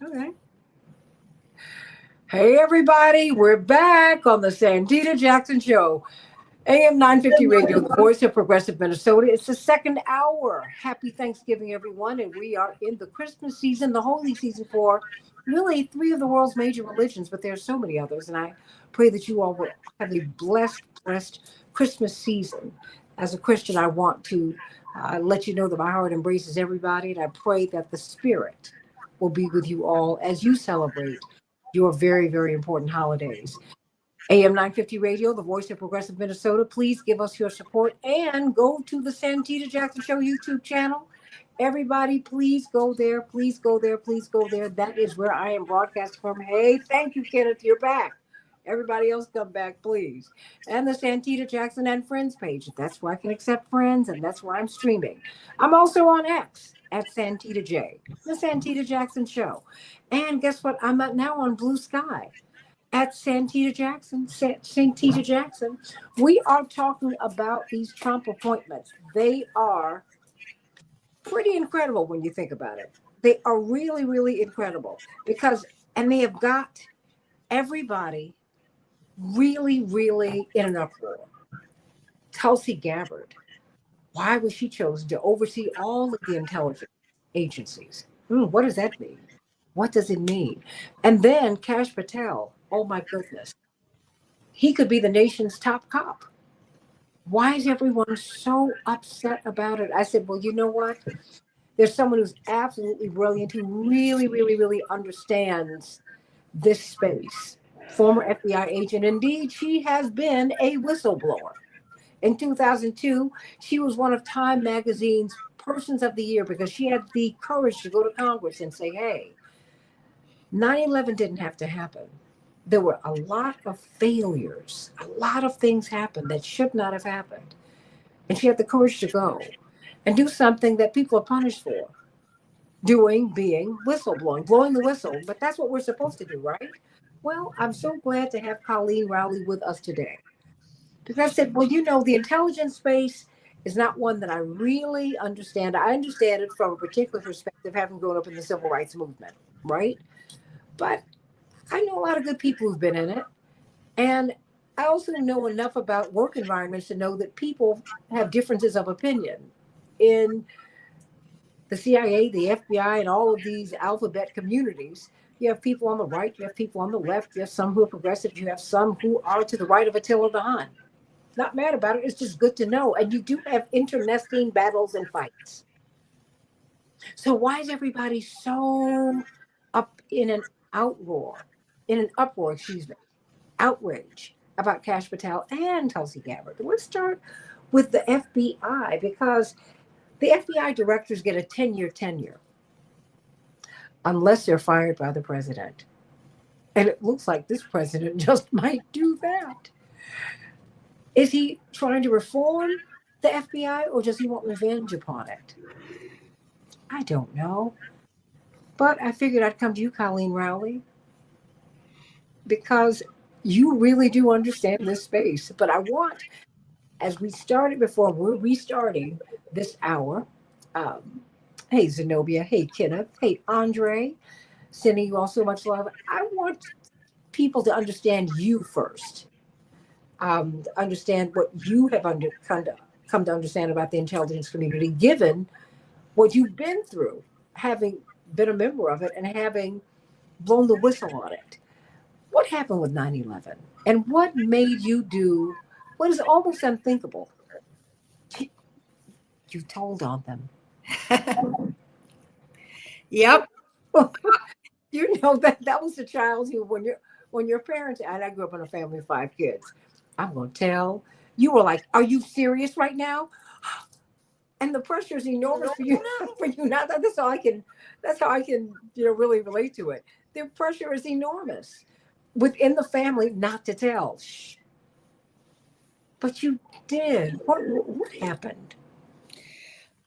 Okay. Hey, everybody. We're back on the Santita Jackson Show. AM 950 Radio, the voice of progressive Minnesota. It's the second hour. Happy Thanksgiving, everyone. And we are in the Christmas season, the holy season for really three of the world's major religions, but there's so many others. And I pray that you all will have a blessed Christmas season. As a Christian, I want to let you know that my heart embraces everybody. And I pray that the Spirit will be with you all as you celebrate your very important holidays. AM 950 Radio, the voice of progressive Minnesota. Please give us your support and go to the Santita Jackson Show YouTube channel. Everybody, please go there. Please go there. Please go there. That is where I am broadcasting from. Hey, thank you, Kenneth. You're back. Everybody else come back, please. And the Santita Jackson and Friends page. That's where I can accept friends, and that's where I'm streaming. I'm also on X at Santita J, the Santita Jackson Show. And guess what? I'm now on Blue Sky at Santita Jackson. Santita Jackson. We are talking about these Trump appointments. They are pretty incredible when you think about it. They are really incredible because, and they have got everybody really in an uproar. Tulsi Gabbard, why was she chosen to oversee all of the intelligence agencies? What does that mean? What does it mean? And then Kash Patel, oh my goodness, he could be the nation's top cop. Why is everyone so upset about it? I said, well, you know what? There's someone who's absolutely brilliant, who really understands this space. Former FBI agent. Indeed, she has been a whistleblower. In 2002, she was one of Time Magazine's Persons of the Year because she had the courage to go to Congress and say, hey, 9/11 didn't have to happen. There were a lot of failures. A lot of things happened that should not have happened. And she had the courage to go and do something that people are punished for being whistleblowing, blowing the whistle. But that's what we're supposed to do, right? Well, I'm so glad to have Colleen Rowley with us today. Because I said, well, the intelligence space is not one that I really understand. I understand it from a particular perspective, having grown up in the civil rights movement, right? But I know a lot of good people who've been in it. And I also know enough about work environments to know that people have differences of opinion. In the CIA, the FBI, and all of these alphabet communities, you have people on the right, you have people on the left, you have some who are progressive, you have some who are to the right of Attila the Hun. Not mad about it, it's just good to know. And you do have internecine battles and fights. So why is everybody so up in an uproar, outrage about Kash Patel and Tulsi Gabbard? Let's start with the FBI, because the FBI directors get a 10-year tenure unless they're fired by the president. And it looks like this president just might do that. Is he trying to reform the FBI, or does he want revenge upon it? I don't know. But I figured I'd come to you, Colleen Rowley, because you really do understand this space. But I want, as we started before, we're restarting this hour. Hey, Zenobia. Hey, Kenneth. Hey, Andre. Sending you all so much love. I want people to understand you first. Understand what you have come to understand about the intelligence community, given what you've been through, having been a member of it and having blown the whistle on it. What happened with 9/11? And what made you do what is almost unthinkable? You told on them. Yep. that was the child who, when your parents, and I grew up in a family of 5 kids, I'm going to tell, you were like, are you serious right now? And the pressure is enormous for you. Now that's how I can really relate to it. The pressure is enormous within the family not to tell. Shh. But you did. What happened?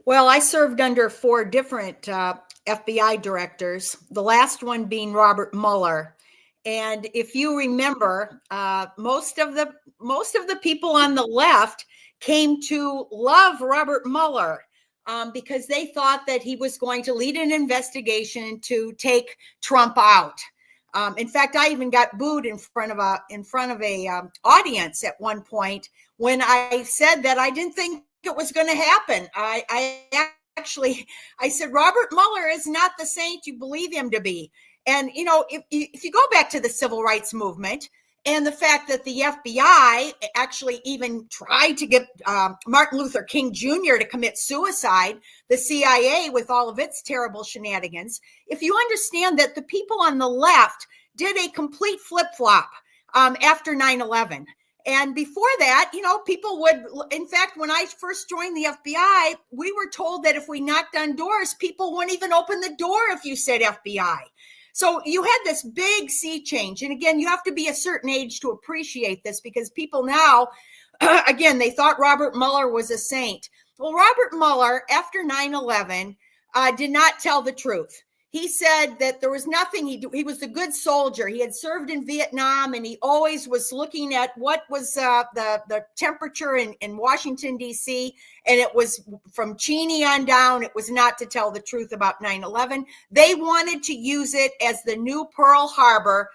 Well, I served under 4 different FBI directors, the last one being Robert Mueller. And if you remember, most of the people on the left came to love Robert Mueller. because they thought that he was going to lead an investigation to take Trump out. In fact, I even got booed in front of a audience at one point when I said that I didn't think it was going to happen. I said, Robert Mueller is not the saint you believe him to be. And, if you go back to the civil rights movement and the fact that the FBI actually even tried to get Martin Luther King Jr. to commit suicide, the CIA with all of its terrible shenanigans, if you understand that the people on the left did a complete flip-flop after 9/11. And before that, people would, in fact, when I first joined the FBI, we were told that if we knocked on doors, people wouldn't even open the door if you said FBI. So you had this big sea change. And again, you have to be a certain age to appreciate this, because people now, again, they thought Robert Mueller was a saint. Well, Robert Mueller, after 9/11, did not tell the truth. He said that there was nothing he was a good soldier. He had served in Vietnam, and he always was looking at what was the temperature in Washington, D.C., and it was from Cheney on down. It was not to tell the truth about 9/11. They wanted to use it as the new Pearl Harbor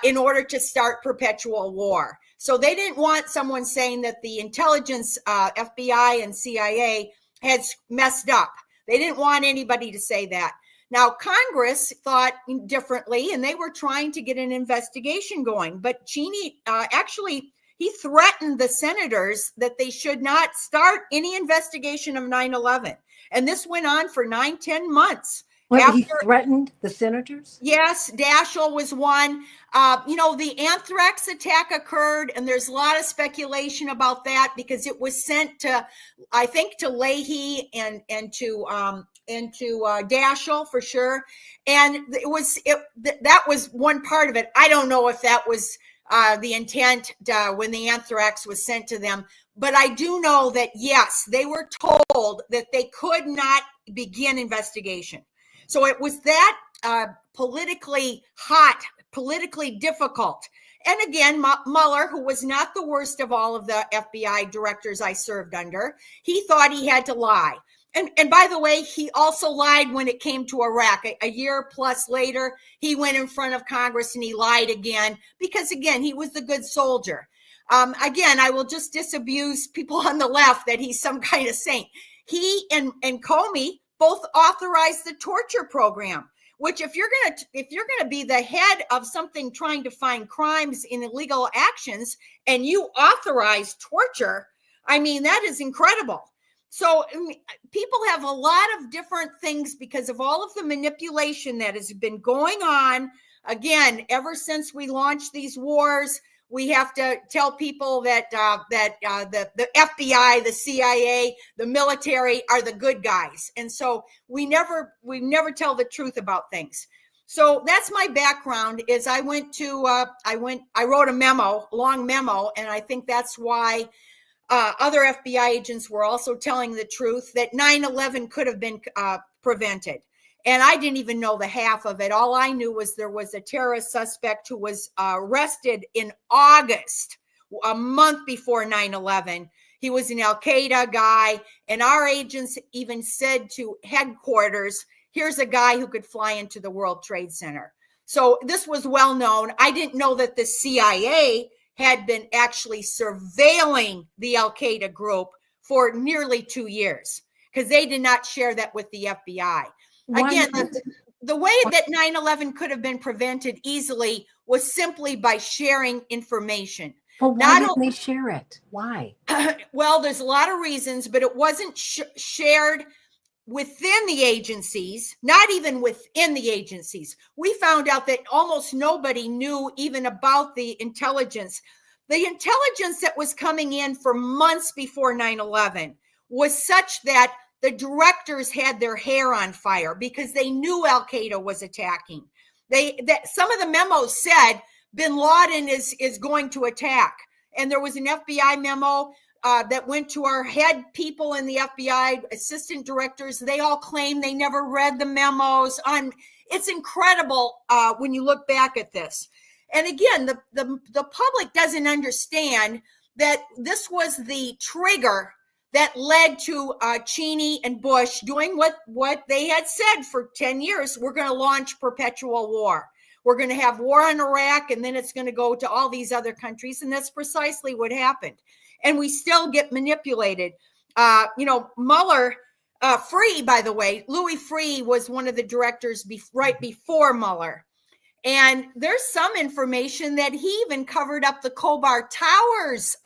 in order to start perpetual war. So they didn't want someone saying that the intelligence, FBI and CIA, had messed up. They didn't want anybody to say that. Now, Congress thought differently, and they were trying to get an investigation going. But Cheney he threatened the senators that they should not start any investigation of 9/11. And this went on for 9-10 months. He threatened the senators? Yes, Daschle was one. The anthrax attack occurred, and there's a lot of speculation about that because it was sent to, I think, to Leahy and to Daschle for sure. And that was one part of it. I don't know if that was the intent when the anthrax was sent to them, but I do know that, yes, they were told that they could not begin investigation. So it was that politically hot, politically difficult. And again, Mueller, who was not the worst of all of the FBI directors I served under, he thought he had to lie. And by the way, he also lied when it came to Iraq. A year plus later, he went in front of Congress and he lied again because, again, he was the good soldier. Again, I will just disabuse people on the left that he's some kind of saint. He and Comey both authorized the torture program, which if you're gonna be the head of something trying to find crimes in illegal actions and you authorize torture, I mean, that is incredible. So people have a lot of different things because of all of the manipulation that has been going on. Again, ever since we launched these wars, we have to tell people that the FBI, the CIA, the military are the good guys, and so we never tell the truth about things. So that's my background. Is I wrote a long memo, and I think that's why other FBI agents were also telling the truth that 9/11 could have been prevented. And I didn't even know the half of it. All I knew was there was a terrorist suspect who was arrested in August, a month before 9/11. He was an Al-Qaeda guy. And our agents even said to headquarters, here's a guy who could fly into the World Trade Center. So this was well known. I didn't know that the CIA had been actually surveilling the Al-Qaeda group for nearly 2 years because they did not share that with the FBI. Again, the way that 9/11 could have been prevented easily was simply by sharing information. But why didn't they share it? Why? Well, there's a lot of reasons, but it wasn't shared within the agencies, not even within the agencies. We found out that almost nobody knew even about the intelligence. The intelligence that was coming in for months before 9/11 was such that the directors had their hair on fire because they knew Al-Qaeda was attacking. Some of the memos said bin Laden is going to attack. And there was an FBI memo that went to our head people in the FBI, assistant directors. They all claim they never read the memos. It's incredible when you look back at this. And again, the public doesn't understand that this was the trigger that led to Cheney and Bush doing what they had said for 10 years. We're going to launch perpetual war. We're going to have war in Iraq, and then it's going to go to all these other countries. And that's precisely what happened. And we still get manipulated. Mueller, Free, by the way, Louis Free was one of the directors right before Mueller. And there's some information that he even covered up the Khobar Towers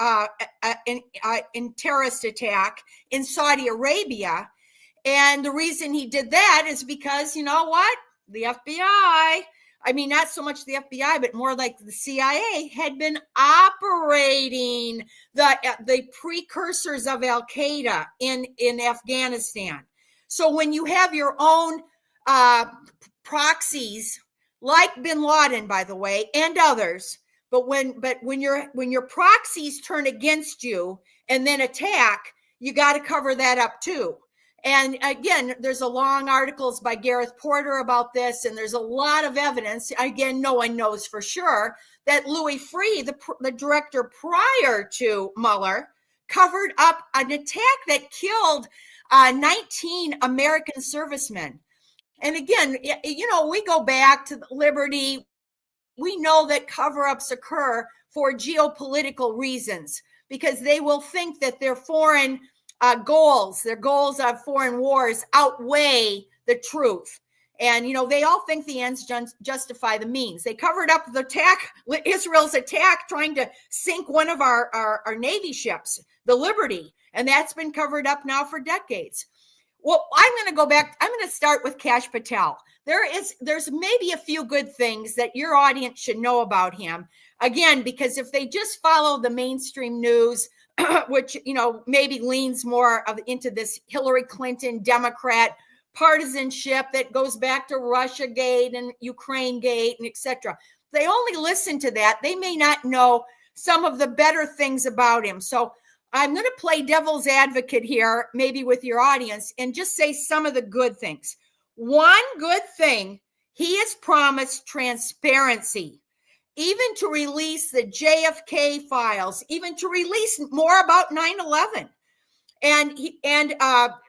in terrorist attack in Saudi Arabia. And the reason he did that is because, you know what? The FBI, I mean, not so much the FBI, but more like the CIA had been operating the precursors of Al-Qaeda in Afghanistan. So when you have your own proxies, like bin Laden, by the way, and others, but when your proxies turn against you and then attack, you got to cover that up too. And again, there's a long articles by Gareth Porter about this, and there's a lot of evidence. Again, no one knows for sure that Louis Free, the director prior to Mueller, covered up an attack that killed 19 American servicemen. And again, we go back to Liberty. We know that cover-ups occur for geopolitical reasons because they will think that their foreign goals of foreign wars outweigh the truth. And, they all think the ends justify the means. They covered up the attack, Israel's attack, trying to sink one of our Navy ships, the Liberty. And that's been covered up now for decades. Well, I'm going to go back. I'm going to start with Kash Patel. There's maybe a few good things that your audience should know about him. Again, because if they just follow the mainstream news, which, maybe leans more into this Hillary Clinton Democrat partisanship that goes back to Russiagate and Ukrainegate and etc. They only listen to that. They may not know some of the better things about him. So I'm going to play devil's advocate here, maybe with your audience, and just say some of the good things. One good thing, he has promised transparency, even to release the JFK files, even to release more about 9/11 and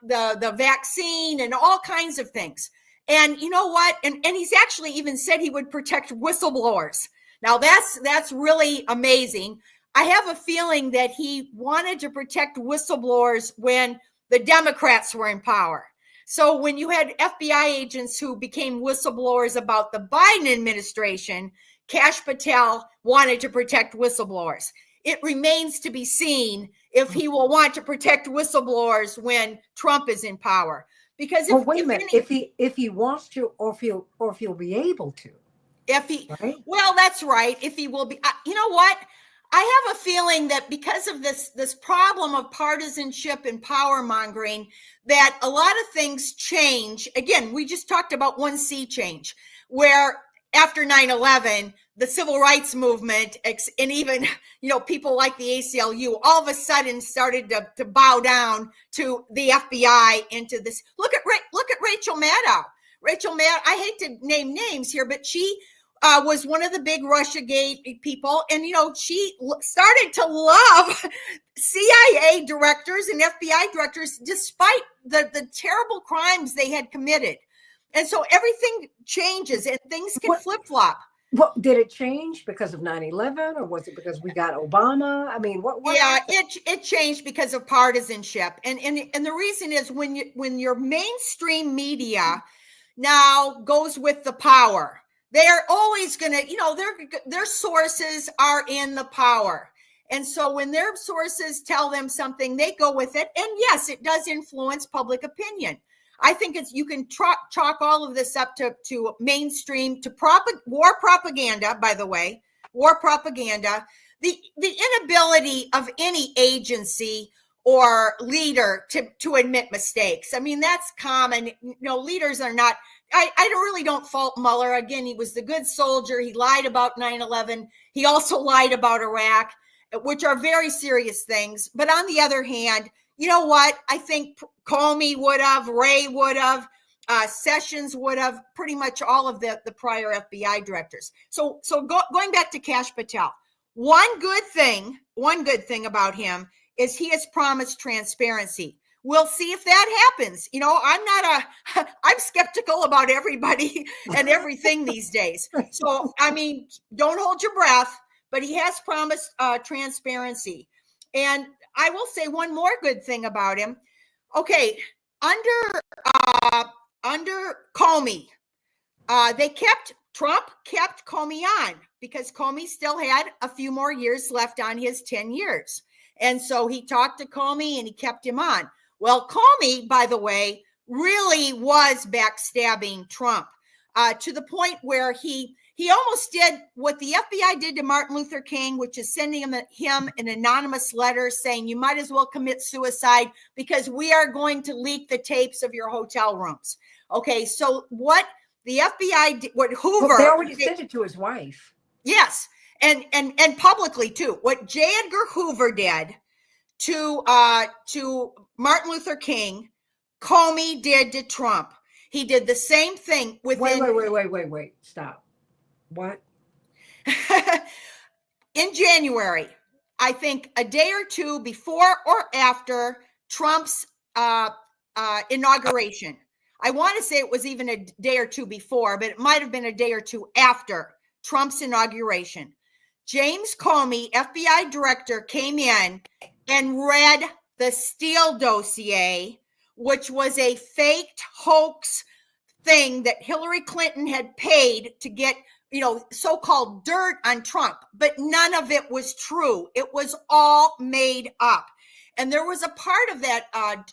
the vaccine and all kinds of things. And you know what? And he's actually even said he would protect whistleblowers. Now that's really amazing. I have a feeling that he wanted to protect whistleblowers when the Democrats were in power. So when you had FBI agents who became whistleblowers about the Biden administration, Kash Patel wanted to protect whistleblowers. It remains to be seen if he will want to protect whistleblowers when Trump is in power. Because if he wants to, or if he'll be able to. Right? Well, that's right. If he will be, you know what? I have a feeling that because of this problem of partisanship and power mongering, that a lot of things change. Again, we just talked about one sea change, where after 9/11, the civil rights movement and even people like the ACLU all of a sudden started to bow down to the FBI and to this. Look at Rachel Maddow. Rachel Maddow. I hate to name names here, but she was one of the big Russiagate people. And, she started to love CIA directors and FBI directors, despite the terrible crimes they had committed. And so everything changes and things can flip-flop. Well, did it change because of 9/11, or was it because we got Obama? I mean, what? Yeah, it changed because of partisanship. And the reason is when your mainstream media now goes with the power, they are always going to, their sources are in the power. And so when their sources tell them something, they go with it. And yes, it does influence public opinion. I think you can chalk all of this up to mainstream, to war propaganda, by the way, war propaganda, the inability of any agency or leader to admit mistakes. I mean, that's common. Leaders are not, I really don't fault Mueller. Again, he was the good soldier. He lied about 9/11. He also lied about Iraq, which are very serious things. But on the other hand, you know what? I think Comey would have, Wray would have, Sessions would have, pretty much all of the prior FBI directors. So going back to Kash Patel, one good thing about him is he has promised transparency. We'll see if that happens. You know, I'm skeptical about everybody and everything these days. So, I mean, don't hold your breath, but he has promised transparency. And I will say one more good thing about him. Okay, under Comey, Trump kept Comey on because Comey still had a few more years left on his 10 years. And so he talked to Comey and he kept him on. Well, Comey, by the way, really was backstabbing Trump to the point where he almost did what the FBI did to Martin Luther King, which is sending him an anonymous letter saying you might as well commit suicide because we are going to leak the tapes of your hotel rooms. Okay, so what the FBI did, what Hoover, well, they already sent it to his wife. Yes, and publicly too. What J. Edgar Hoover did to Martin Luther King, Comey did to Trump. He did the same thing within. Wait. Stop. What? In January, I think a day or two before or after Trump's inauguration. I want to say it was even a day or two before, but it might have been a day or two after Trump's inauguration. James Comey, FBI director, came in and read the Steele dossier, which was a faked hoax thing that Hillary Clinton had paid to get, so-called dirt on Trump, but none of it was true. It was all made up. And there was a part of that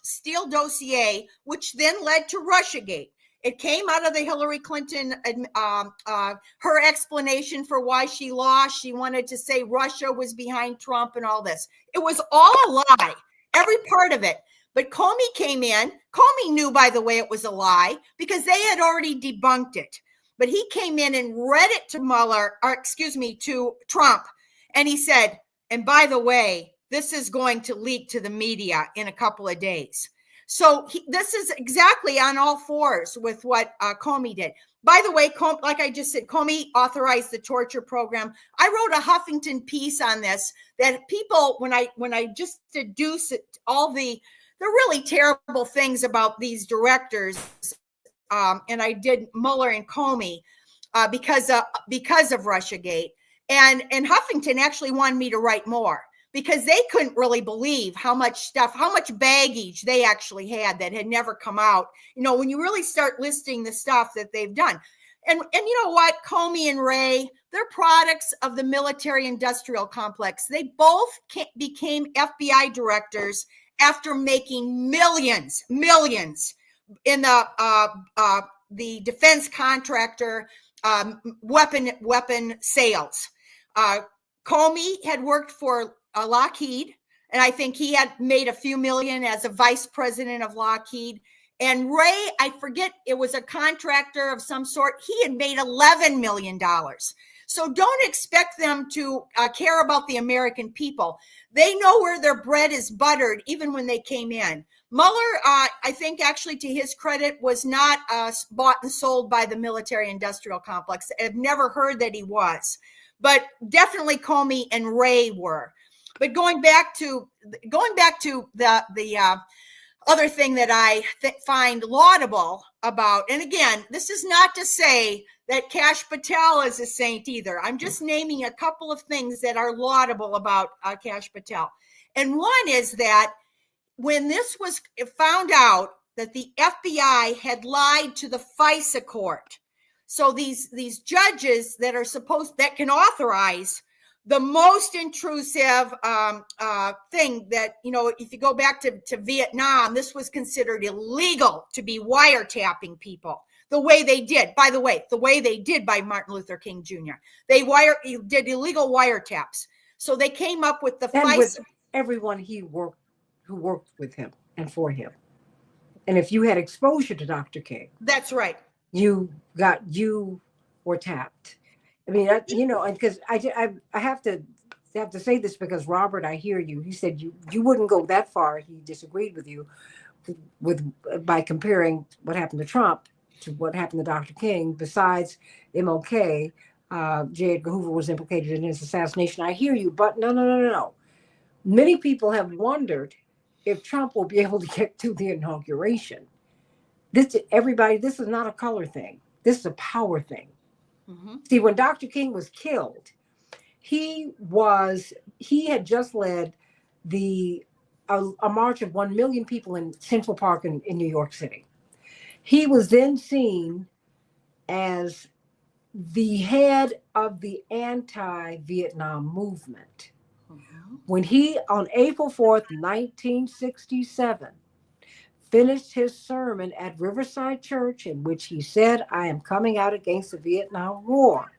Steele dossier, which then led to Russiagate. It came out of the Hillary Clinton, her explanation for why she lost. She wanted to say Russia was behind Trump and all this. It was all a lie, every part of it. But Comey came in. Comey knew, by the way, it was a lie because they had already debunked it. But he came in and read it to Trump. And he said, and by the way, this is going to leak to the media in a couple of days. So this is exactly on all fours with what Comey did. By the way, like I just said, Comey authorized the torture program. I wrote a Huffington piece on this that people, when I just deduce all the really terrible things about these directors, and I did Mueller and Comey because of Russiagate, and Huffington actually wanted me to write more, because they couldn't really believe how much baggage they actually had that had never come out. When you really start listing the stuff that they've done. And you know what? Comey and Wray, they're products of the military industrial complex. They both became FBI directors after making millions in the defense contractor weapon sales. Comey had worked for Lockheed, and I think he had made a few million as a vice president of Lockheed. And Wray, I forget, it was a contractor of some sort. He had made $11 million. So don't expect them to care about the American people. They know where their bread is buttered, even when they came in. Mueller, I think actually to his credit, was not bought and sold by the military industrial complex. I've never heard that he was, but definitely Comey and Wray were. But going back to the other thing that I find laudable about, and again, this is not to say that Kash Patel is a saint either. I'm just naming a couple of things that are laudable about Kash Patel. And one is that when this was found out that the FBI had lied to the FISA court, so these judges that can authorize the most intrusive thing that, if you go back to Vietnam, this was considered illegal to be wiretapping people the way they did. By the way, the way they did by Martin Luther King Jr. They did illegal wiretaps. So they came up with the FISA. With everyone who worked with him and for him. And if you had exposure to Dr. King. That's right. You were tapped. I mean, and because I have to say this because Robert, I hear you. He said you wouldn't go that far. He disagreed with you by comparing what happened to Trump to what happened to Dr. King. Besides MLK, J. Edgar Hoover was implicated in his assassination. I hear you, but no. Many people have wondered if Trump will be able to get to the inauguration. This is not a color thing. This is a power thing. Mm-hmm. See, when Dr. King was killed, he had just led a march of 1 million people in Central Park in New York City. He was then seen as the head of the anti-Vietnam movement. Mm-hmm. When he, on April 4th, 1967, finished his sermon at Riverside Church, in which he said, "I am coming out against the Vietnam War,"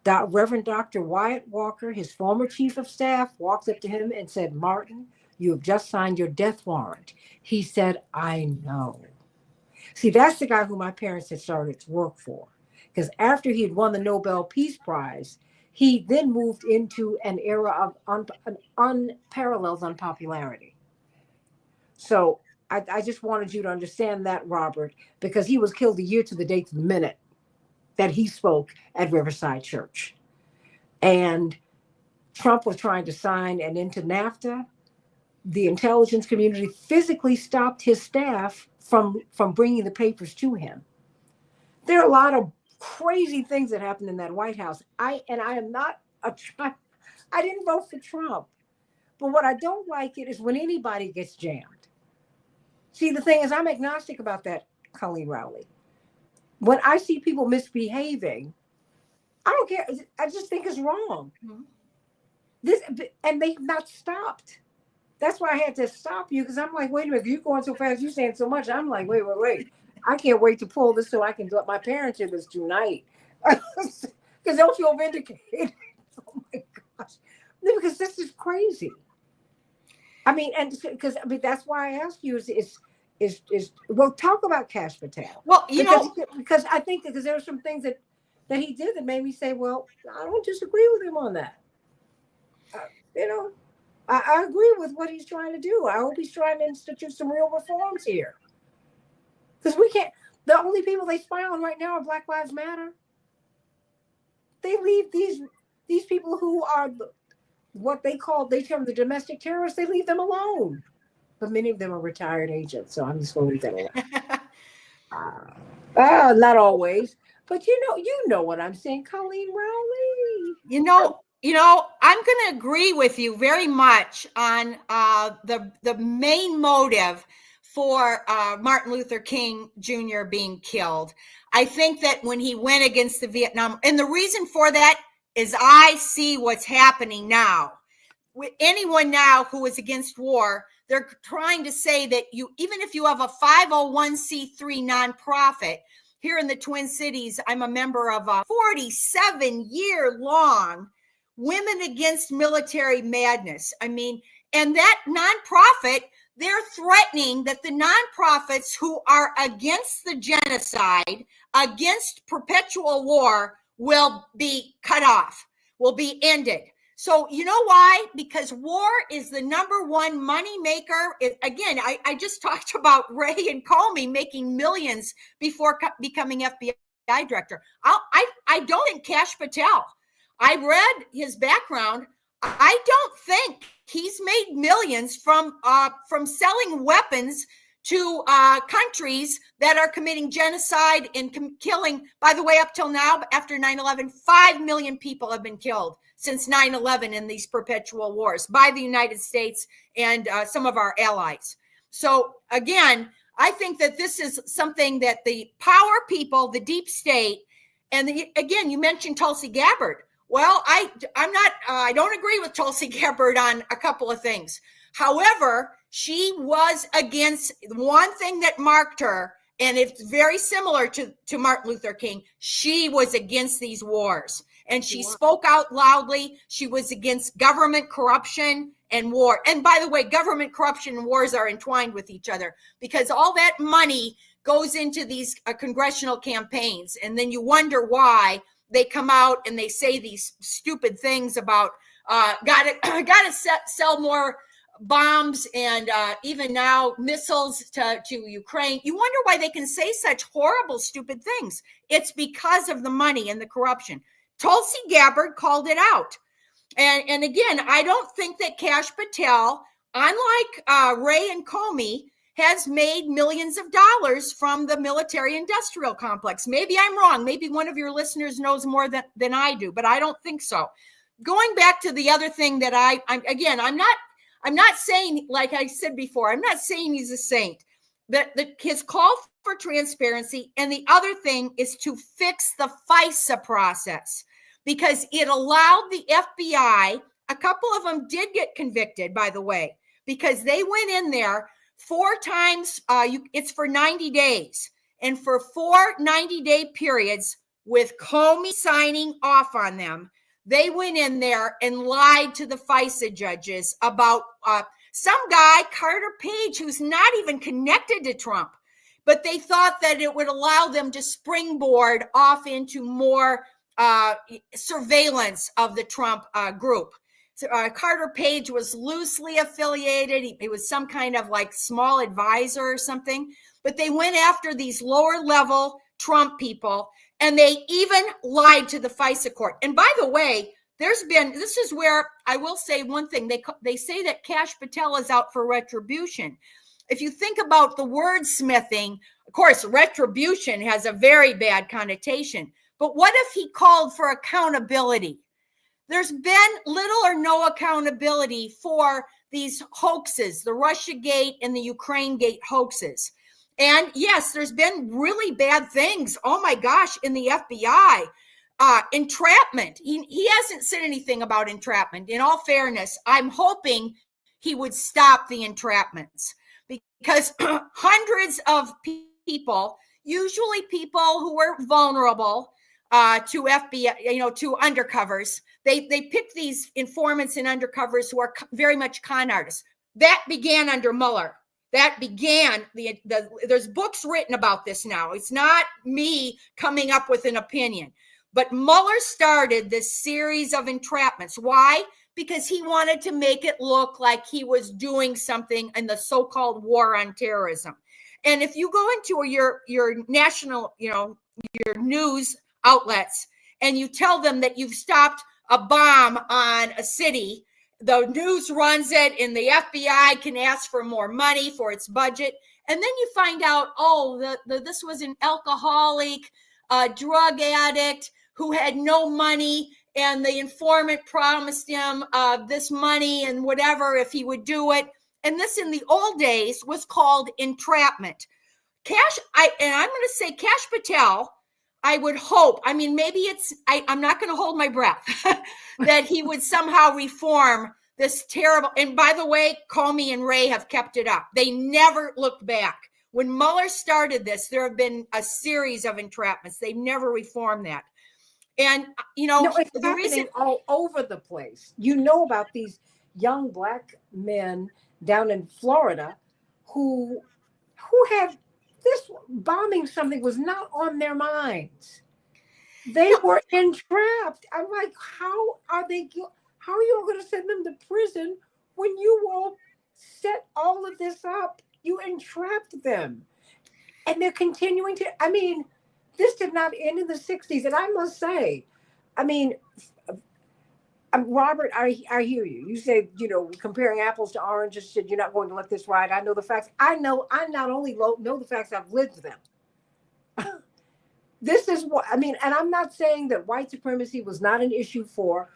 Reverend Dr. Wyatt Walker, his former chief of staff, walked up to him and said, "Martin, you have just signed your death warrant." He said, "I know." See, that's the guy who my parents had started to work for. Because after he had won the Nobel Peace Prize, he then moved into an era of unparalleled unpopularity. So I just wanted you to understand that, Robert, because he was killed a year to the date to the minute that he spoke at Riverside Church. And Trump was trying to sign an end to NAFTA. The intelligence community physically stopped his staff from bringing the papers to him. There are a lot of crazy things that happened in that White House. I am not I didn't vote for Trump. But what I don't like it is when anybody gets jammed. See, the thing is, I'm agnostic about that, Colleen Rowley. When I see people misbehaving, I don't care. I just think it's wrong. Mm-hmm. And they've not stopped. That's why I had to stop you, because I'm like, wait a minute, you're going so fast, you're saying so much. I'm like, wait. I can't wait to pull this so I can let my parents hear this tonight. Because they'll feel vindicated. Oh my gosh. Because this is crazy. I mean, and because that's why I asked you is well, talk about Kash Patel. Well, because I think because there are some things that he did that made me say, well, I don't disagree with him on that. I agree with what he's trying to do. I hope he's trying to institute some real reforms here. Because we can't. The only people they spy on right now are Black Lives Matter. They leave these people who are what they term the domestic terrorists. They leave them alone. But many of them are retired agents, so I'm just going to leave them alone. Not always, but you know what I'm saying, Colleen Rowley. I'm going to agree with you very much on the main motive for Martin Luther King Jr. being killed. I think that when he went against the Vietnam, and the reason for that is I see what's happening now. With anyone now who is against war, they're trying to say that even if you have a 501c3 nonprofit, here in the Twin Cities, I'm a member of a 47-year-long Women Against Military Madness. I mean, and that nonprofit, they're threatening that the nonprofits who are against the genocide, against perpetual war, will be cut off, will be ended. So you know why? Because war is the number one money maker. Again, I just talked about Ray and Comey making millions before becoming FBI director. I don't think Kash Patel. I read his background. I don't think he's made millions from selling weapons to countries that are committing genocide and killing. By the way, up till now, after 9/11, 5 million people have been killed since 9/11 in these perpetual wars by the United States and some of our allies. So again, I think that this is something that the power people, the deep state, and again, you mentioned Tulsi Gabbard. Well, I don't agree with Tulsi Gabbard on a couple of things. However, she was against one thing that marked her, and it's very similar to Martin Luther King. She was against these wars, and she spoke out loudly. She was against government corruption and war. And by the way, government corruption and wars are entwined with each other because all that money goes into these congressional campaigns, and then you wonder why they come out and they say these stupid things about gotta sell more bombs and even now missiles to Ukraine. You wonder why they can say such horrible, stupid things. It's because of the money and the corruption. Tulsi Gabbard called it out. And again, I don't think that Kash Patel, unlike Ray and Comey, has made millions of dollars from the military industrial complex. Maybe I'm wrong. Maybe one of your listeners knows more than I do, but I don't think so. Going back to the other thing that I'm not saying, like I said before, I'm not saying he's a saint. That his call for transparency, and the other thing is to fix the FISA process, because it allowed the FBI, a couple of them did get convicted, by the way, because they went in there 4 times. It's for 90 days. And for 4 90-day periods, with Comey signing off on them, they went in there and lied to the FISA judges about some guy, Carter Page, who's not even connected to Trump. But they thought that it would allow them to springboard off into more surveillance of the Trump group. So, Carter Page was loosely affiliated. He was some kind of like small advisor or something. But they went after these lower level Trump people, and they even lied to the FISA court. And by the way, this is where I will say one thing. They say that Kash Patel is out for retribution. If you think about the wordsmithing, of course, retribution has a very bad connotation. But what if he called for accountability? There's been little or no accountability for these hoaxes, the Russiagate and the Ukrainegate hoaxes. And yes, there's been really bad things. Oh my gosh, in the FBI. Entrapment. He hasn't said anything about entrapment. In all fairness, I'm hoping he would stop the entrapments, because hundreds of people, usually people who are vulnerable to FBI, to undercovers, they pick these informants and undercovers who are very much con artists. That began under Mueller. That began there's books written about this now. It's not me coming up with an opinion. But Mueller started this series of entrapments. Why? Because he wanted to make it look like he was doing something in the so-called war on terrorism. And if you go into your national, your news outlets, and you tell them that you've stopped a bomb on a city, the news runs it, and the FBI can ask for more money for its budget. And then you find out, this was an alcoholic, drug addict who had no money, and the informant promised him this money and whatever if he would do it. And this, in the old days, was called entrapment. I'm going to say Kash Patel, I would hope, maybe I'm not going to hold my breath, that he would somehow reform this terrible, and by the way, Comey and Ray have kept it up. They never looked back. When Mueller started this, there have been a series of entrapments. They've never reformed that. And, it's happening all over the place. You know about these young Black men down in Florida who have this bombing something was not on their minds. They were entrapped. I'm like, how are you going to send them to prison when you all set all of this up? You entrapped them. And they're continuing to, this did not end in the 60s. And I must say, Robert, I hear you. You say, comparing apples to oranges, you're not going to let this ride. I know the facts. I not only know the facts, I've lived them. This is what, and I'm not saying that white supremacy was not an issue for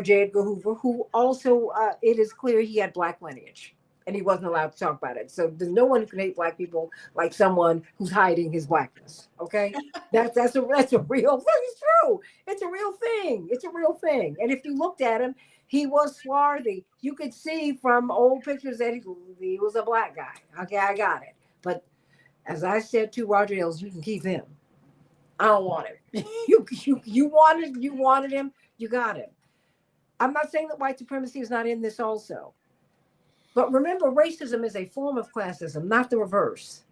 J. Edgar Hoover, who also, it is clear he had Black lineage. And he wasn't allowed to talk about it. So there's no one who can hate Black people like someone who's hiding his Blackness. Okay, that's a real thing. It's true. It's a real thing. It's a real thing. And if you looked at him, he was swarthy. You could see from old pictures that he was a Black guy. Okay, I got it. But as I said to Roger Ailes, you can keep him. I don't want him. you wanted him. You got him. I'm not saying that white supremacy is not in this also. But remember, racism is a form of classism, not the reverse.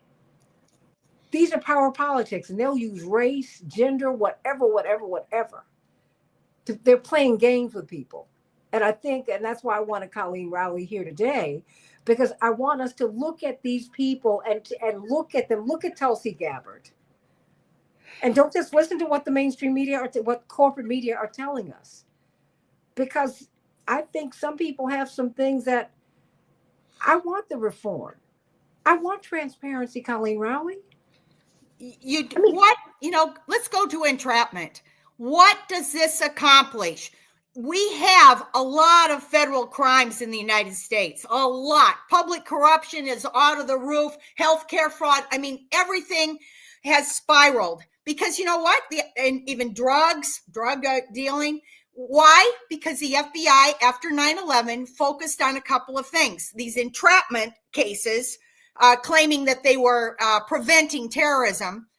These are power politics, and they'll use race, gender, whatever. They're playing games with people. And I think, and that's why I wanted Colleen Rowley here today, because I want us to look at these people and look at them. Look at Tulsi Gabbard. And don't just listen to what the mainstream media or what corporate media are telling us. because I think some people have some things that I want the reform. I want transparency, Colleen Rowley. I mean, What, let's go to entrapment. What does this accomplish? We have a lot of federal crimes in the United States, a lot. Public corruption is out of the roof, healthcare fraud. I mean, everything has spiraled because you know what? And even drug dealing. Why? Because the FBI after 9/11 focused on a couple of things. These entrapment cases, claiming that they were preventing terrorism.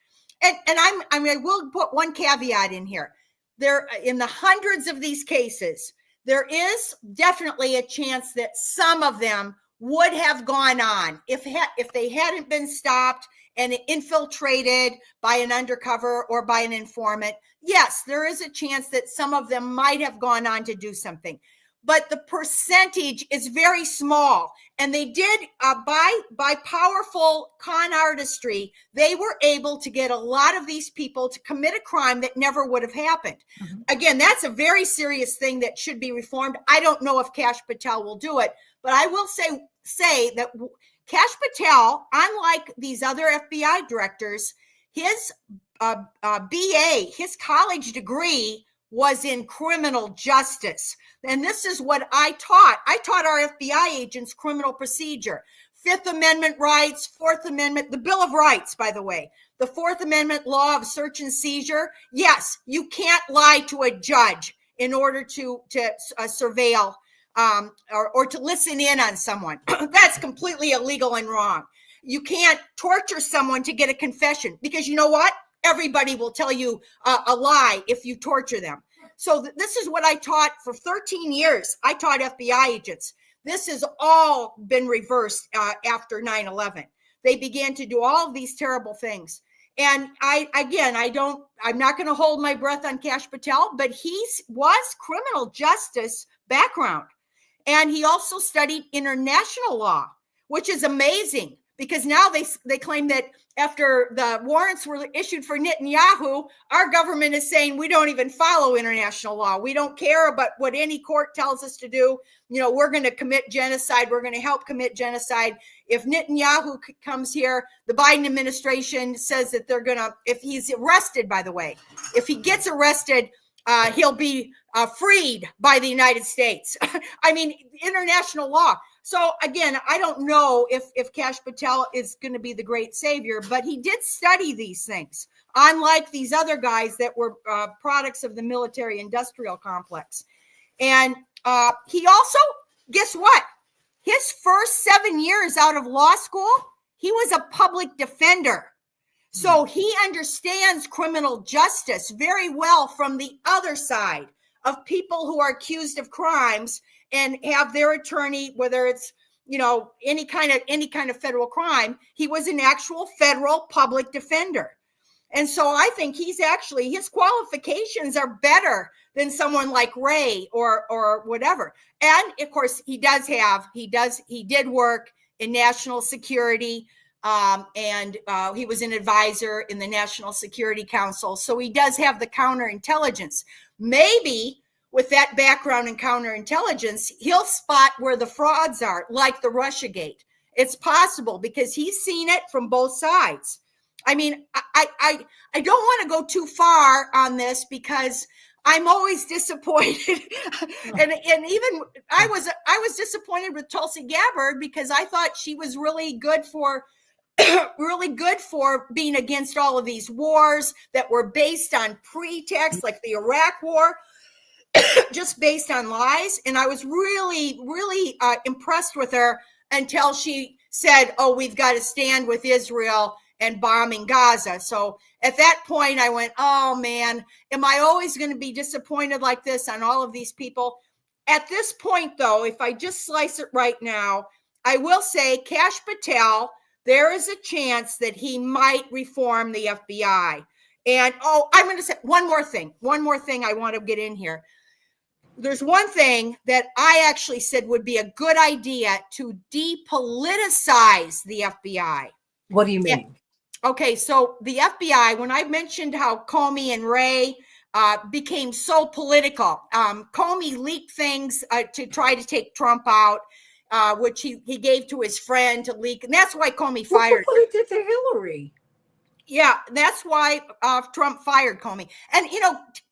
And I will put one caveat in here. There, in the hundreds of these cases, there is definitely a chance that some of them would have gone on if they hadn't been stopped and infiltrated by an undercover or by an informant. Yes, there is a chance that some of them might have gone on to do something, but the percentage is very small. And they did, by powerful con artistry, they were able to get a lot of these people to commit a crime that never would have happened. Mm-hmm. Again, that's a very serious thing that should be reformed. I don't know if Kash Patel will do it, but I will say that Kash Patel, unlike these other FBI directors, his BA, his college degree was in criminal justice. And this is what I taught. I taught our FBI agents criminal procedure, Fifth Amendment rights, Fourth Amendment, the Bill of Rights, by the way, the Fourth Amendment law of search and seizure. Yes, you can't lie to a judge in order to surveil or to listen in on someone. That's completely illegal and wrong. You can't torture someone to get a confession because you know what? Everybody will tell you a lie if you torture them. So this is what I taught for 13 years. I taught FBI agents. This has all been reversed after 9/11. They began to do all of these terrible things. And I'm not going to hold my breath on Kash Patel, but he was criminal justice background. And he also studied international law, which is amazing because now they claim that after the warrants were issued for Netanyahu, our government is saying we don't even follow international law. We don't care about what any court tells us to do. We're going to commit genocide. We're going to help commit genocide. If Netanyahu comes here, the Biden administration says that they're going to, if he's arrested, by the way, if he gets arrested, he'll be freed by the United States. I mean, international law. So again, I don't know if Kash Patel is going to be the great savior, but he did study these things, unlike these other guys that were products of the military-industrial complex. And he also, guess what? His first 7 years out of law school, he was a public defender. So he understands criminal justice very well from the other side of people who are accused of crimes and have their attorney, whether it's, any kind of federal crime. He was an actual federal public defender. And so I think his qualifications are better than someone like Ray or whatever. And of course he did work in national security. And he was an advisor in the National Security Council. So he does have the counterintelligence. Maybe with that background in counterintelligence, he'll spot where the frauds are, like the Russiagate. It's possible because he's seen it from both sides. I mean, I don't want to go too far on this because I'm always disappointed. and even I was disappointed with Tulsi Gabbard because I thought she was really good for being against all of these wars that were based on pretext, like the Iraq war, just based on lies. And I was really, really impressed with her until she said, oh, we've got to stand with Israel and bombing Gaza. So at that point I went, oh man, am I always going to be disappointed like this on all of these people? At this point though, if I just slice it right now, I will say Kash Patel, there is a chance that he might reform the FBI. And I'm going to say one more thing I want to get in here. There's one thing that I actually said would be a good idea to depoliticize the FBI. What do you mean? Okay, so the FBI, when I mentioned how Comey and Ray became so political. Comey leaked things to try to take Trump out, which he gave to his friend to leak. And that's why Comey fired. What he did to Hillary. Yeah, that's why Trump fired Comey. And,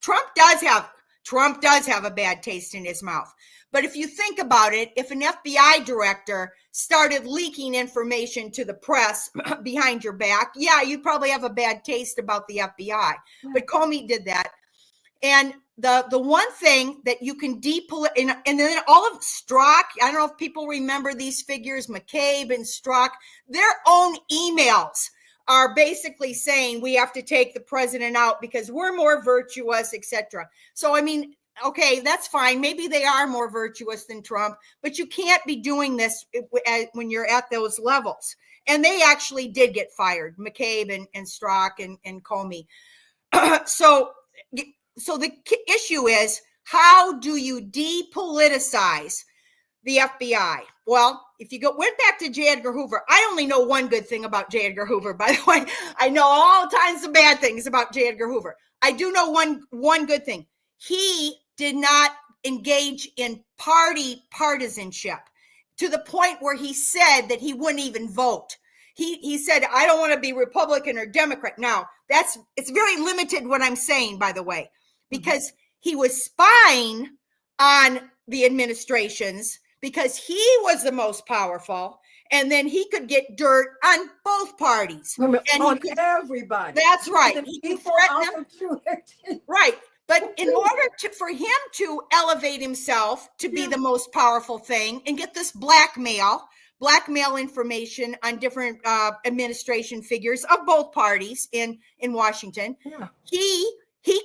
Trump does have a bad taste in his mouth. But if you think about it, if an FBI director started leaking information to the press behind your back, yeah, you'd probably have a bad taste about the FBI. Yeah. But Comey did that. And the one thing that you can and then all of Strzok, I don't know if people remember these figures, McCabe and Strzok, their own emails are basically saying we have to take the president out because we're more virtuous, etc. So, I mean, okay, that's fine. Maybe they are more virtuous than Trump, but you can't be doing this when you're at those levels. And they actually did get fired, McCabe and Strzok and Comey. So the issue is, how do you depoliticize the FBI? Well, if you went back to J. Edgar Hoover, I only know one good thing about J. Edgar Hoover, by the way. I know all kinds of bad things about J. Edgar Hoover. I do know one good thing. He did not engage in partisanship to the point where he said that he wouldn't even vote. He said, I don't want to be Republican or Democrat. Now, it's very limited what I'm saying, by the way, because he was spying on the administrations because he was the most powerful, and then he could get dirt on both parties. And everybody. That's right. He threatened them. Right. But in order for him to elevate himself to be the most powerful thing and get this blackmail information on different administration figures of both parties in Washington, he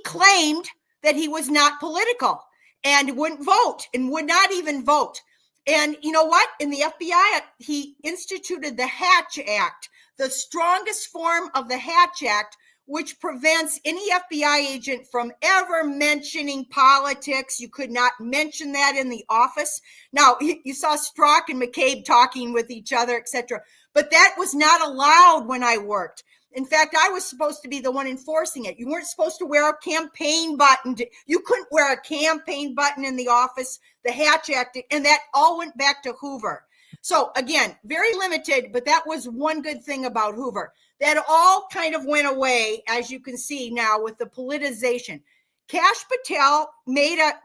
claimed that he was not political and wouldn't vote and would not even vote. And you know what? In the FBI, he instituted the Hatch Act, the strongest form of the Hatch Act, which prevents any FBI agent from ever mentioning politics. You could not mention that in the office. Now, you saw Strzok and McCabe talking with each other, etc. But that was not allowed when I worked. In fact, I was supposed to be the one enforcing it. You weren't supposed to wear a campaign button. You couldn't wear a campaign button in the office, the Hatch Act, and that all went back to Hoover. So again, very limited, but that was one good thing about Hoover. That all kind of went away, as you can see now with the politicization. Kash Patel made a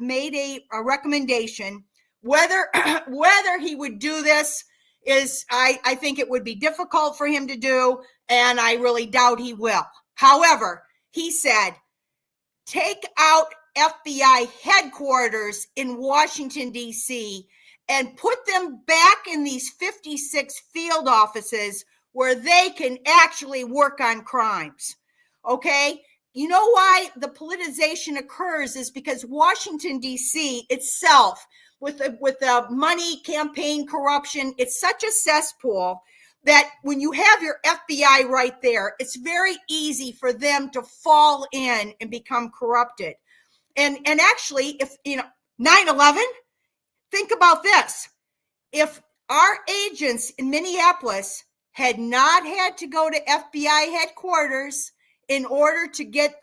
recommendation. Whether he would do this is, I think it would be difficult for him to do, and I really doubt he will. However, he said, take out FBI headquarters in Washington, D.C., and put them back in these 56 field offices where they can actually work on crimes. Okay? You know why the politicization occurs is because Washington, D.C. itself, with the money, campaign, corruption, it's such a cesspool that when you have your FBI right there, it's very easy for them to fall in and become corrupted. And actually, if 9/11, think about this. If our agents in Minneapolis had not had to go to FBI headquarters in order to get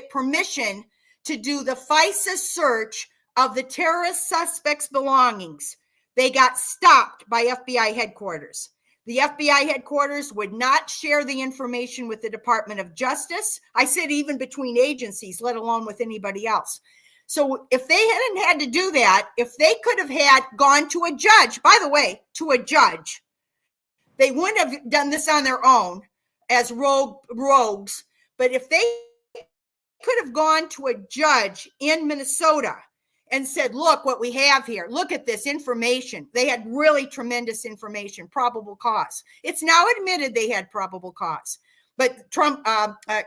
permission to do the FISA search of the terrorist suspects' belongings, they got stopped by FBI headquarters. The FBI headquarters would not share the information with the Department of Justice. I said even between agencies, let alone with anybody else. So if they hadn't had to do that, if they could have gone to a judge, by the way, to a judge, they wouldn't have done this on their own as rogues. But if they could have gone to a judge in Minnesota and said, look what we have here, look at this information. They had really tremendous information, probable cause. It's now admitted they had probable cause. But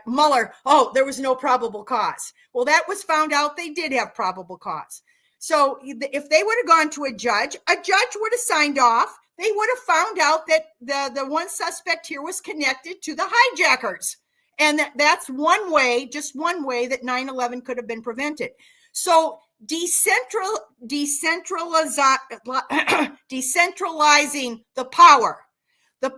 Mueller, there was no probable cause. Well, that was found out they did have probable cause. So if they would have gone to a judge would have signed off. They would have found out that the one suspect here was connected to the hijackers. And that's one way, just one way that 9/11 could have been prevented. So decentralizing the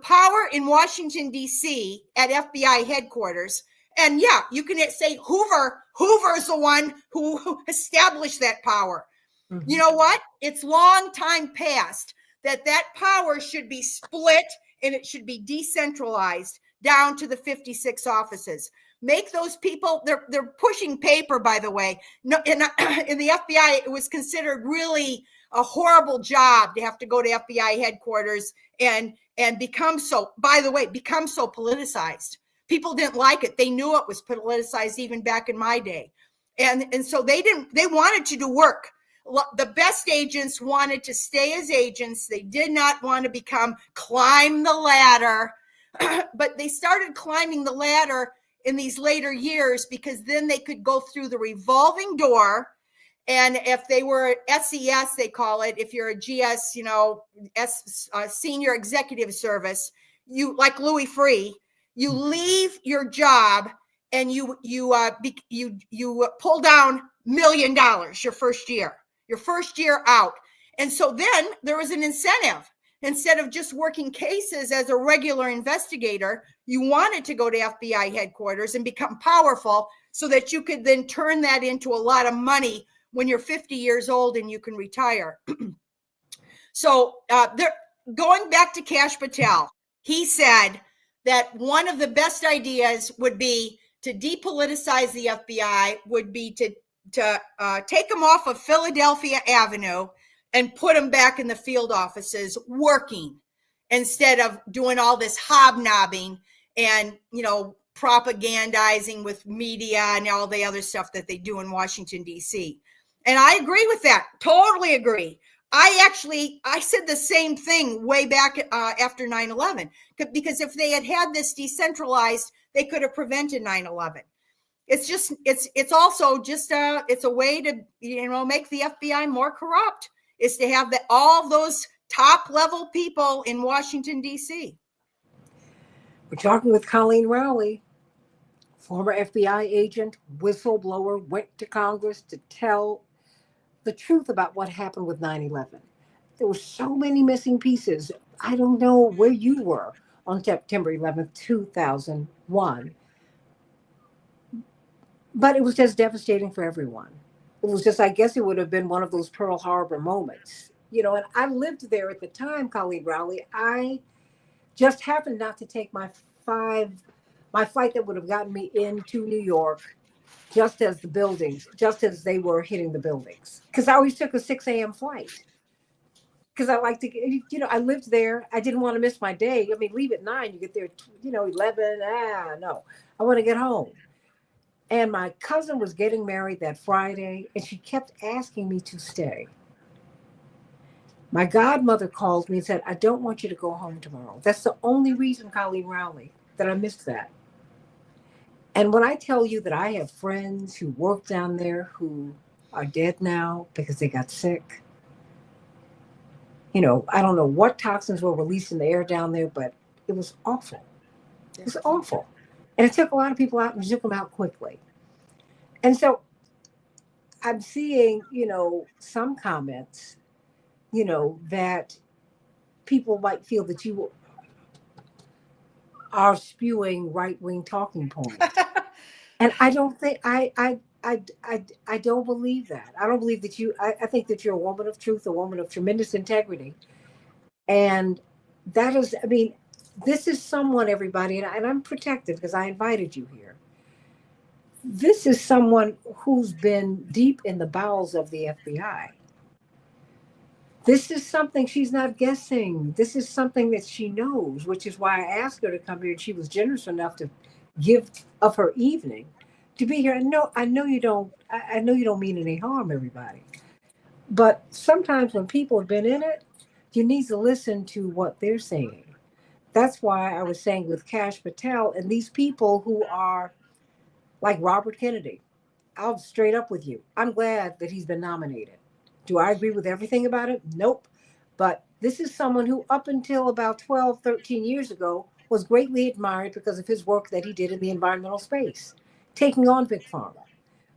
power in Washington, D.C. at FBI headquarters And yeah, you can say Hoover's the one who established that power. Mhm. You know what? It's long time past that power should be split and it should be decentralized down to the 56 offices. Make those people, they're pushing paper, by the way. No, in the FBI, it was considered really a horrible job to have to go to FBI headquarters and become so politicized. People didn't like it. They knew it was politicized even back in my day. And so they wanted to do work. The best agents wanted to stay as agents. They did not want to climb the ladder, but they started climbing the ladder in these later years because then they could go through the revolving door. And if they were SES, they call it, if you're a GS, senior executive service, you, like Louis Freeh, you leave your job and you pull down $1 million your first year out. And so then there was an incentive. Instead of just working cases as a regular investigator, you wanted to go to FBI headquarters and become powerful so that you could then turn that into a lot of money when you're 50 years old and you can retire. So going back to Kash Patel, he said that one of the best ideas would be to depoliticize the FBI, would be to take them off of Philadelphia Avenue and put them back in the field offices working, instead of doing all this hobnobbing and, propagandizing with media and all the other stuff that they do in Washington, D.C. And I agree with that. Totally agree. I said the same thing way back after 9/11, because if they had this decentralized, they could have prevented 9/11. It's also just it's a way to, make the FBI more corrupt, is to have all those top level people in Washington, D.C. We're talking with Colleen Rowley, former FBI agent, whistleblower, went to Congress to tell the truth about what happened with 9/11. There were so many missing pieces. I don't know where you were on September 11th, 2001, but it was just devastating for everyone. It was just, I guess it would have been one of those Pearl Harbor moments. And I lived there at the time, Colleen Rowley. I just happened not to take my flight that would have gotten me into New York just as they were hitting the buildings. Because I always took a 6 a.m. flight. Because I like to, I lived there. I didn't want to miss my day. I mean, leave at 9, you get there, 11. No, I want to get home. And my cousin was getting married that Friday, and she kept asking me to stay. My godmother called me and said, I don't want you to go home tomorrow. That's the only reason, Colleen Rowley, that I missed that. And when I tell you that I have friends who work down there who are dead now because they got sick, I don't know what toxins were released in the air down there, but it was awful. It was awful. And it took a lot of people out and took them out quickly. And so I'm seeing, some comments, that people might feel that you are spewing right-wing talking points. And I don't think, I don't believe that. I don't believe that I think that you're a woman of truth, a woman of tremendous integrity. And that is, this is someone, everybody, and I'm protected because I invited you here. This is someone who's been deep in the bowels of the FBI. This is something she's not guessing. This is something that she knows, which is why I asked her to come here, and she was generous enough to give of her evening to be here. And I know you don't mean any harm, everybody. But sometimes when people have been in it, you need to listen to what they're saying. That's why I was saying with Kash Patel and these people who are like Robert Kennedy. I'll straight up with you. I'm glad that he's been nominated. Do I agree with everything about it? Nope. But this is someone who up until about 12, 13 years ago was greatly admired because of his work that he did in the environmental space, taking on Big Pharma,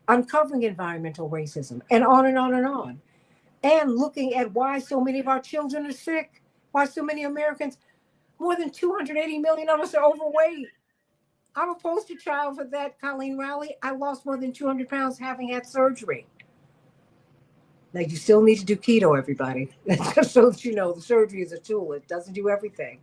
uncovering environmental racism, and on and on and on. And looking at why so many of our children are sick, why so many Americans, more than 280 million of us are overweight. I'm a poster child for that, Colleen Rowley. I lost more than 200 pounds having had surgery. Now, you still need to do keto, everybody. Just so that you know, the surgery is a tool. It doesn't do everything.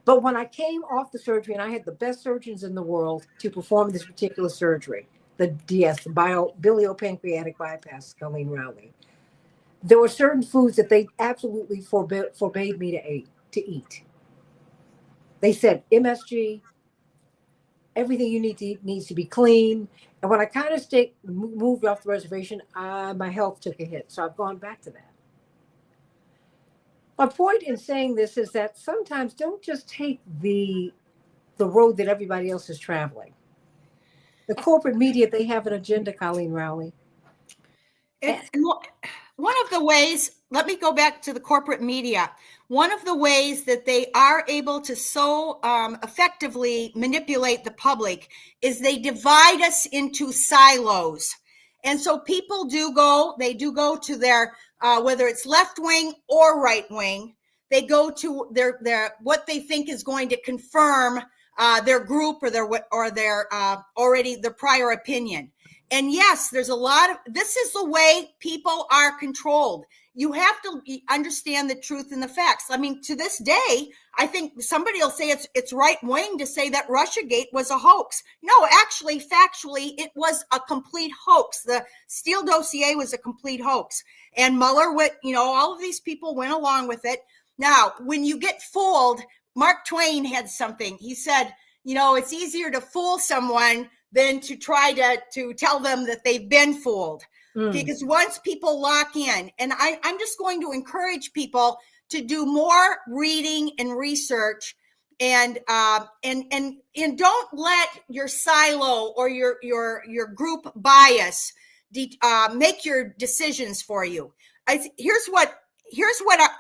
But when I came off the surgery, and I had the best surgeons in the world to perform this particular surgery, the DS, the biliopancreatic bypass, Colleen Rowley, there were certain foods that they absolutely forbade me to eat. They said MSG, everything you need to eat needs to be clean. And when I kind of moved off the reservation, my health took a hit. So I've gone back to that. My point in saying this is that sometimes don't just take the road that everybody else is traveling. The corporate media, they have an agenda, Colleen Rowley. And one of the ways, let me go back to the corporate media. One of the ways that they are able to so effectively manipulate the public is they divide us into silos. And so people do go to their, whether it's left wing or right wing, they go to their what they think is going to confirm their group or their already their prior opinion. And yes, there's a lot of, this is the way people are controlled. You have to understand the truth and the facts. I mean, to this day, I think somebody will say it's right wing to say that Russiagate was a hoax. No, actually, factually, it was a complete hoax. The Steele dossier was a complete hoax. And Mueller, all of these people went along with it. Now, when you get fooled, Mark Twain had something. He said, it's easier to fool someone than to try to tell them that they've been fooled. Because once people lock in, and I'm just going to encourage people to do more reading and research, and don't let your silo or your group bias make your decisions for you. Here's what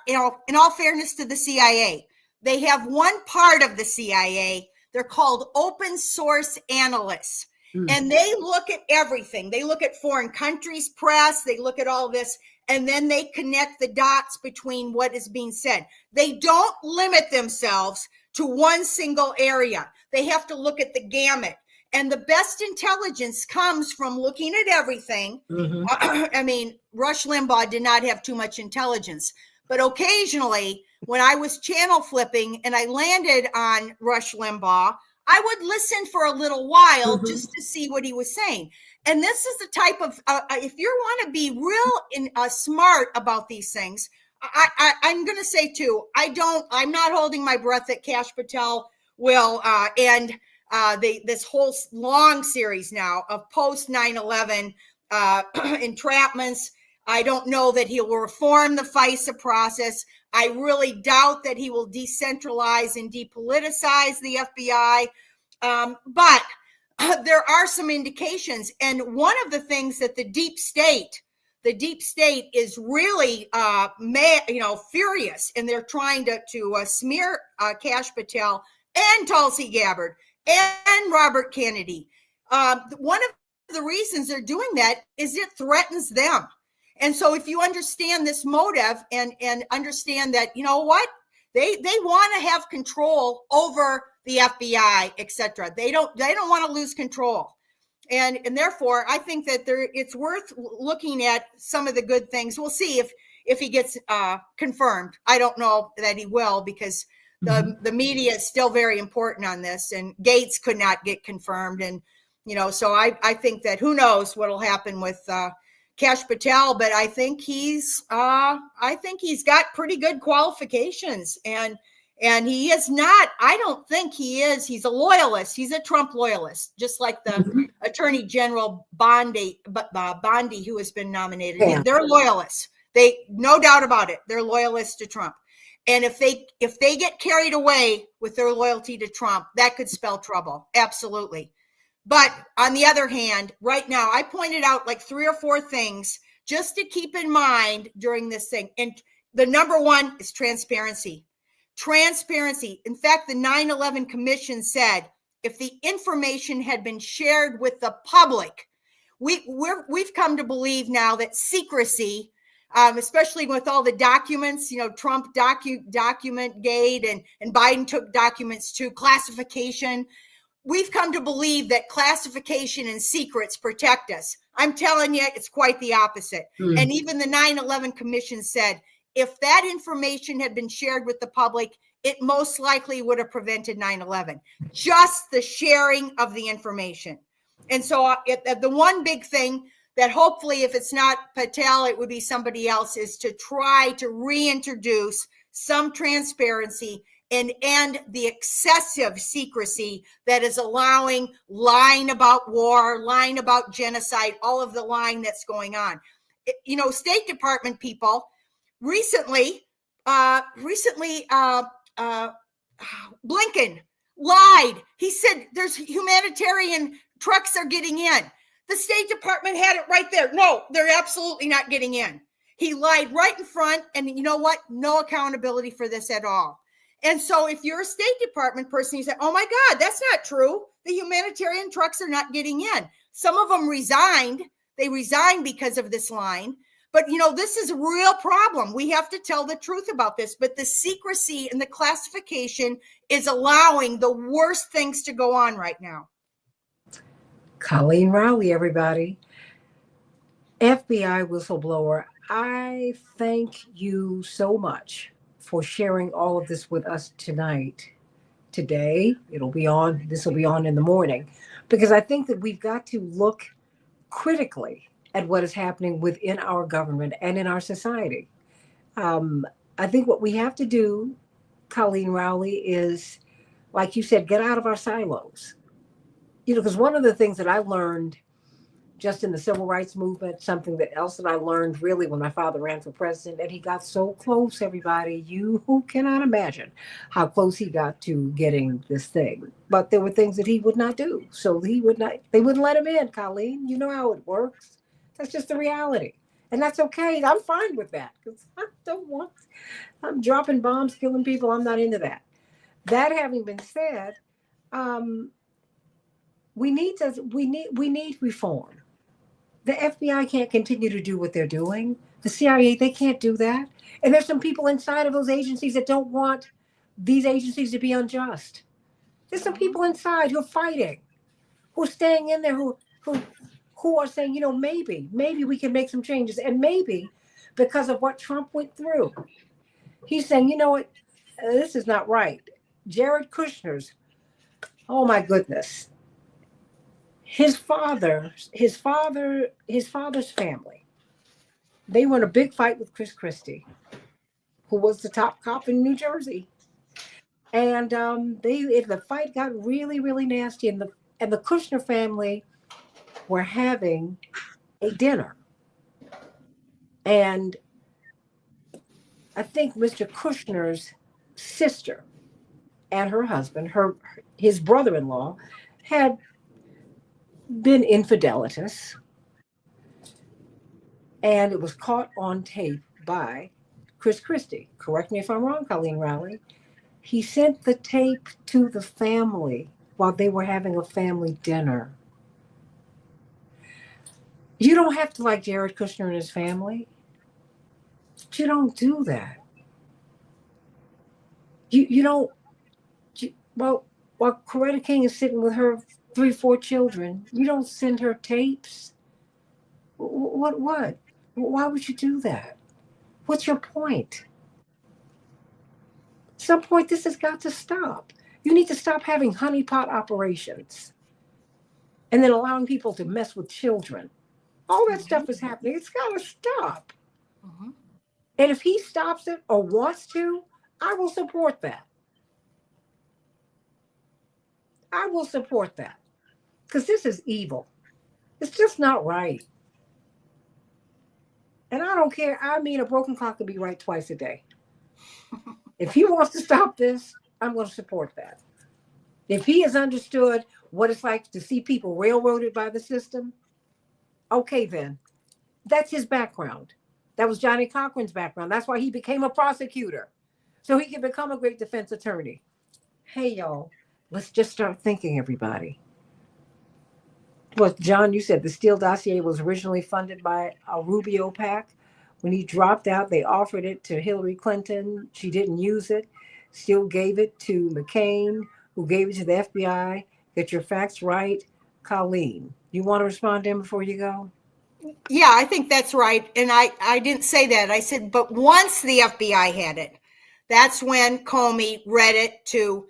in all fairness to the CIA, they have one part of the CIA. They're called open source analysts. And they look at everything. They look at foreign countries' press. They look at all this, and then they connect the dots between what is being said. They don't limit themselves to one single area. They have to look at the gamut. And the best intelligence comes from looking at everything. I mean, Rush Limbaugh did not have too much intelligence. But occasionally, when I was channel flipping and I landed on Rush Limbaugh, I would listen for a little while just to see what he was saying. And this is the type of, if you want to be real smart about these things, I'm going to say too, I'm not holding my breath that Kash Patel will end this whole long series now of post 9/11 entrapments. I don't know that he will reform the FISA process. I really doubt that he will decentralize and depoliticize the FBI. But there are some indications. And one of the things that the deep state is really, furious, and they're trying to smear Kash Patel and Tulsi Gabbard and Robert Kennedy. One of the reasons they're doing that is it threatens them. And so if you understand this motive and understand that, you know what, they want to have control over the FBI, et cetera. They don't want to lose control. And therefore, I think that it's worth looking at some of the good things. We'll see if he gets confirmed. I don't know that he will, because the media is still very important on this, and Gates could not get confirmed. And, so I think that who knows what will happen with Kash Patel, but I think he's got pretty good qualifications, and he is not, I don't think he is, he's a loyalist. He's a Trump loyalist, just like the Attorney General Bondi, who has been nominated. Yeah. They're loyalists. No doubt about it. They're loyalists to Trump. And if they get carried away with their loyalty to Trump, that could spell trouble. Absolutely. But on the other hand, right now, I pointed out like 3 or 4 things just to keep in mind during this thing. And the number one is transparency. Transparency. In fact, the 9/11 Commission said if the information had been shared with the public, we've come to believe now that secrecy, especially with all the documents, Trump document gate, and Biden took documents to classification. we've come to believe that classification and secrets protect us. I'm telling you, it's quite the opposite. And even the 9/11 Commission said, if that information had been shared with the public, it most likely would have prevented 9/11. Just the sharing of the information. And so the one big thing that hopefully, if it's not Patel, it would be somebody else, is to try to reintroduce some transparency and end the excessive secrecy that is allowing lying about war, lying about genocide, all of the lying that's going on. State Department people recently, Blinken lied. He said there's humanitarian trucks are getting in. The State Department had it right there. No, they're absolutely not getting in. He lied right in front, and you know what? No accountability for this at all. And so if you're a State Department person, you say, oh my God, that's not true. The humanitarian trucks are not getting in. Some of them resigned. They resigned because of this line. But, this is a real problem. We have to tell the truth about this. But the secrecy and the classification is allowing the worst things to go on right now. Colleen Rowley, everybody. FBI whistleblower, I thank you so much for sharing all of this with us today. This will be on in the morning, because I think that we've got to look critically at what is happening within our government and in our society. I think what we have to do, Colleen Rowley, is, like you said, get out of our silos. Because one of the things that I learned just in the civil rights movement, something else that I learned really when my father ran for president, and he got so close, everybody, you cannot imagine how close he got to getting this thing. But there were things that he would not do. So they wouldn't let him in, Colleen. You know how it works. That's just the reality. And that's okay. I'm fine with that, because I'm dropping bombs, killing people. I'm not into that. That having been said, we need reform. The FBI can't continue to do what they're doing. The CIA, they can't do that. And there's some people inside of those agencies that don't want these agencies to be unjust. There's some people inside who are fighting, who are staying in there, who are saying, maybe we can make some changes. And maybe because of what Trump went through, he's saying, you know what, this is not right. Jared Kushner's, oh my goodness. His father's family, they were in a big fight with Chris Christie, who was the top cop in New Jersey. And the fight got really, really nasty. And the Kushner family were having a dinner. And I think Mr. Kushner's sister and her husband, his brother-in-law, had been infidelitous, and it was caught on tape by Chris Christie. Correct me if I'm wrong, Colleen Rowley. He sent the tape to the family while they were having a family dinner. You don't have to like Jared Kushner and his family. But you don't do that. You don't. While Coretta King is sitting with her 3-4 children, you don't send her tapes. What? Why would you do that? What's your point? At some point, this has got to stop. You need to stop having honeypot operations and then allowing people to mess with children. All that stuff is happening. It's got to stop. Mm-hmm. And if he stops it or wants to, I will support that. I will support that. Because this is evil. It's just not right. And I don't care. I mean, a broken clock can be right twice a day. If he wants to stop this, I'm going to support that. If he has understood what it's like to see people railroaded by the system, okay, then. That's his background. That was Johnny Cochran's background. That's why he became a prosecutor, so he could become a great defense attorney. Hey, y'all, let's just start thinking, everybody. Well, John, you said the Steele dossier was originally funded by a Rubio PAC. When he dropped out, they offered it to Hillary Clinton. She didn't use it. Steele gave it to McCain, who gave it to the FBI. Get your facts right. Colleen, you want to respond to him before you go? Yeah, I think that's right. And I didn't say that. I said, but once the FBI had it, that's when Comey read it to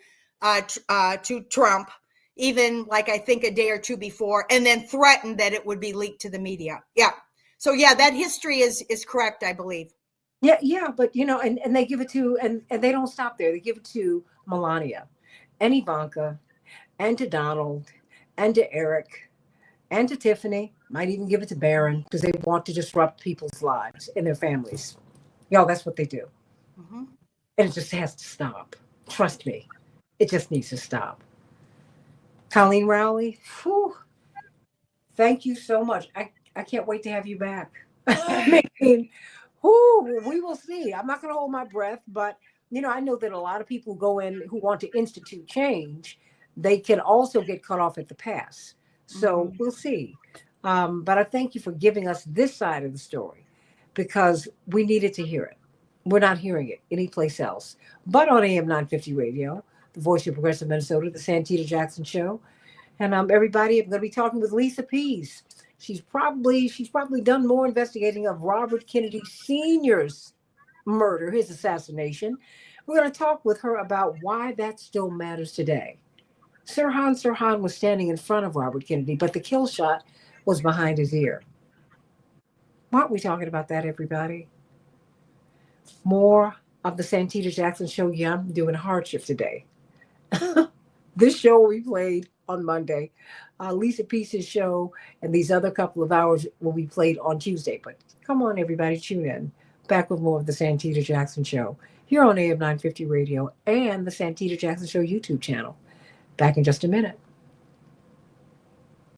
Trump, even like I think a day or two before, and then threatened that it would be leaked to the media. Yeah. So yeah, that history is correct, I believe. Yeah, but and they give it to and they don't stop there. They give it to Melania and Ivanka and to Donald and to Eric and to Tiffany. Might even give it to Barron because they want to disrupt people's lives and their families. Y'all, that's what they do. Mm-hmm. And it just has to stop. Trust me. It just needs to stop. Colleen Rowley, whew, thank you so much. I can't wait to have you back. I mean, we will see. I'm not going to hold my breath, but I know that a lot of people go in who want to institute change. They can also get cut off at the pass. So we'll see. But I thank you for giving us this side of the story because we needed to hear it. We're not hearing it anyplace else but on AM 950 Radio, the voice of progressive Minnesota, the Santita Jackson Show. And everybody, I'm going to be talking with Lisa Pease. She's probably done more investigating of Robert Kennedy Sr.'s murder, his assassination. We're going to talk with her about why that still matters today. Sirhan was standing in front of Robert Kennedy, but the kill shot was behind his ear. Why aren't we talking about that, everybody? More of the Santita Jackson Show. Yeah, I'm doing hardship today. This show will be played on Monday. Lisa Peace's show and these other couple of hours will be played on Tuesday. But come on, everybody, tune in. Back with more of the Santita Jackson Show here on AM 950 Radio and the Santita Jackson Show YouTube channel. Back in just a minute.